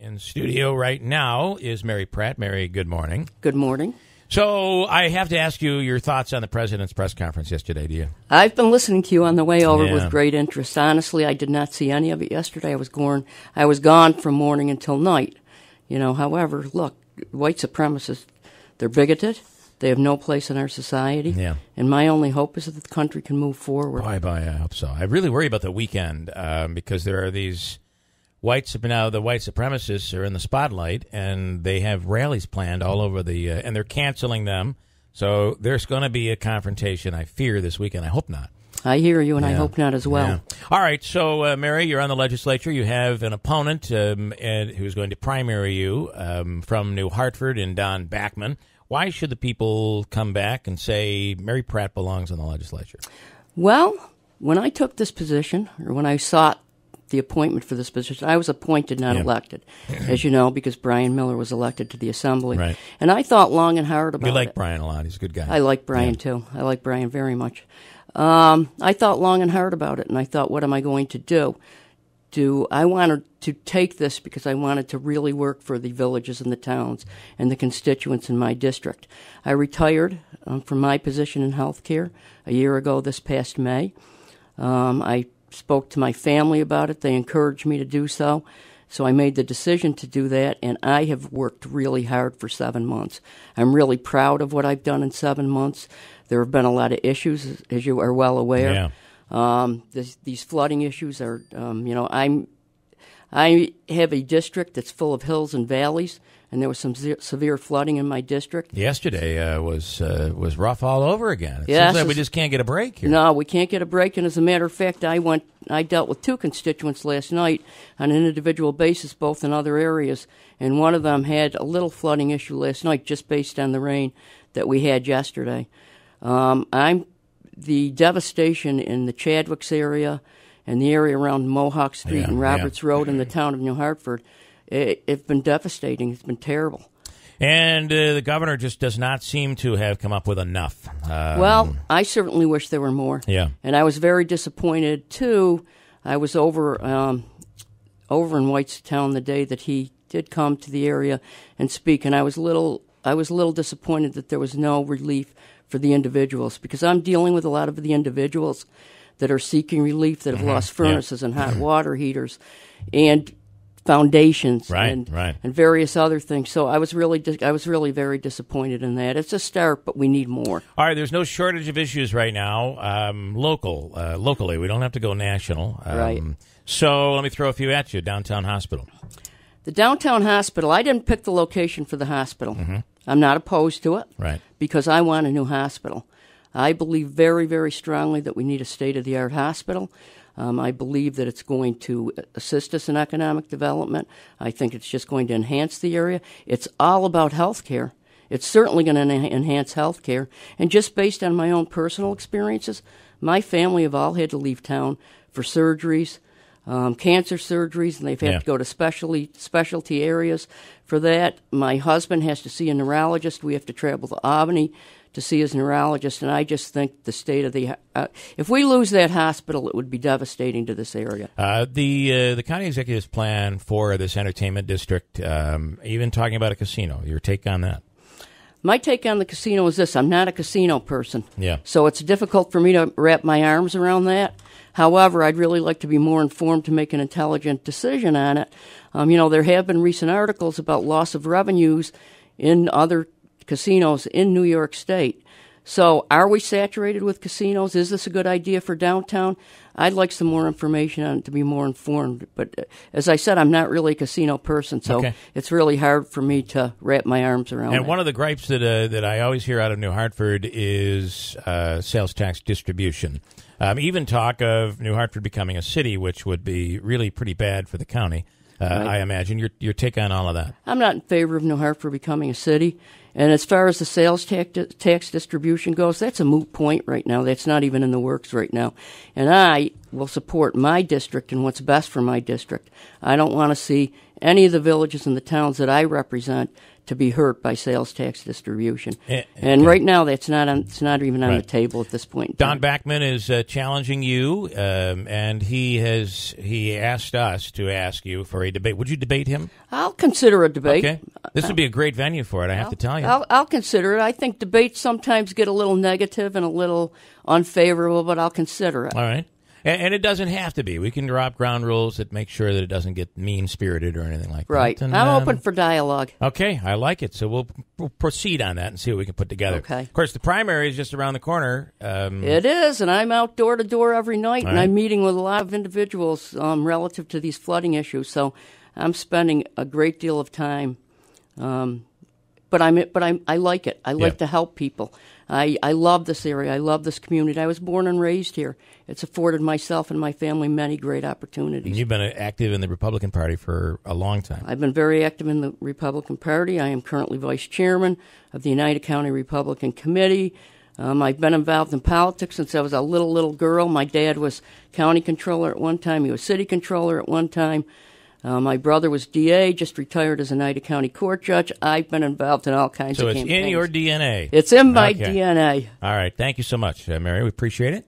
In studio right now is Mary Pratt. Mary, good morning. Good morning. So I have to ask you your thoughts on the president's press conference yesterday, do you? I've been listening to you on the way over with great interest. Honestly, I did not see any of it yesterday. I was gone from morning until night. However, look, white supremacists, they're bigoted. They have no place in our society. Yeah. And my only hope is that the country can move forward. Boy, I hope so. I really worry about the weekend because there are these the white supremacists are in the spotlight, and they have rallies planned all over and they're canceling them. So there's going to be a confrontation, I fear, this weekend. I hope not. I hear you, and I hope not as well. Yeah. All right, so, Mary, you're on the legislature. You have an opponent who's going to primary you from New Hartford, and Don Backman. Why should the people come back and say Mary Pratt belongs in the legislature? Well, when I took this position, or when I sought the appointment for this position, I was appointed, not elected, as you know, because Brian Miller was elected to the Assembly. Right. And I thought long and hard about it. You like Brian a lot. He's a good guy. I like Brian, too. I like Brian very much. I thought long and hard about it, and I thought, what am I going to do? I wanted to take this because I wanted to really work for the villages and the towns and the constituents in my district. I retired from my position in healthcare a year ago this past May. I spoke to my family about it. They encouraged me to do so. So I made the decision to do that, and I have worked really hard for 7 months. I'm really proud of what I've done in 7 months. There have been a lot of issues, as you are well aware. Yeah. These flooding issues are, I have a district that's full of hills and valleys, and there was some severe flooding in my district. Yesterday was rough all over again. It seems like we just can't get a break here. No, we can't get a break, and as a matter of fact, I dealt with two constituents last night on an individual basis, both in other areas, and one of them had a little flooding issue last night just based on the rain that we had yesterday. The devastation in the Chadwick's area and the area around Mohawk Street and Roberts Road in the town of New Hartford, it's been devastating. It's been terrible. And the governor just does not seem to have come up with enough. Well, I certainly wish there were more. Yeah. And I was very disappointed, too. I was over in Whitestown the day that he did come to the area and speak, and I was a little disappointed that there was no relief for the individuals, because I'm dealing with a lot of the individuals that are seeking relief, that have lost furnaces and hot water heaters and foundations and various other things. So I was really very disappointed in that. It's a start, but we need more. All right, there's no shortage of issues right now. Locally, we don't have to go national. Right. So let me throw a few at you. Downtown hospital. The downtown hospital, I didn't pick the location for the hospital. Mm-hmm. I'm not opposed to it, because I want a new hospital. I believe very, very strongly that we need a state-of-the-art hospital. I believe that it's going to assist us in economic development. I think it's just going to enhance the area. It's all about health care. It's certainly going to enhance health care. And just based on my own personal experiences, my family have all had to leave town for surgeries, cancer surgeries, and they've had to go to specialty areas for that. My husband has to see a neurologist. We have to travel to Albany to see his neurologist, and I just think the state of if we lose that hospital, it would be devastating to this area. The county executive's plan for this entertainment district, even talking about a casino, your take on that? My take on the casino is this. I'm not a casino person, so it's difficult for me to wrap my arms around that. However, I'd really like to be more informed to make an intelligent decision on it. There have been recent articles about loss of revenues in other casinos in New York State. So are we saturated with casinos? Is this a good idea for downtown? I'd like some more information on it to be more informed. But as I said, I'm not really a casino person, so it's really hard for me to wrap my arms around it. And one of the gripes that I always hear out of New Hartford is sales tax distribution. Even talk of New Hartford becoming a city, which would be really pretty bad for the county. I imagine. Your take on all of that? I'm not in favor of New Hartford becoming a city. And as far as the sales tax distribution goes, that's a moot point right now. That's not even in the works right now. And I will support my district and what's best for my district. I don't want to see any of the villages and the towns that I represent to be hurt by sales tax distribution. And right now, it's not even on the table at this point. Don Backman is challenging you, and he asked us to ask you for a debate. Would you debate him? I'll consider a debate. Okay. This would be a great venue for it, I have to tell you. I'll consider it. I think debates sometimes get a little negative and a little unfavorable, but I'll consider it. All right. And it doesn't have to be. We can drop ground rules that make sure that it doesn't get mean-spirited or anything like that. Right. And, I'm open for dialogue. Okay, I like it. So we'll proceed on that and see what we can put together. Okay. Of course, the primary is just around the corner. It is, and I'm out door to door every night, and I'm meeting with a lot of individuals relative to these flooding issues. So I'm spending a great deal of time. But I like it. I like to help people. I love this area. I love this community. I was born and raised here. It's afforded myself and my family many great opportunities. And you've been active in the Republican Party for a long time. I've been very active in the Republican Party. I am currently vice chairman of the Oneida County Republican Committee. I've been involved in politics since I was a little girl. My dad was county controller at one time. He was city controller at one time. My brother was DA, just retired as a Oneida County court judge. I've been involved in all kinds of campaigns. So it's in your DNA. It's in my DNA. All right. Thank you so much, Mary. We appreciate it.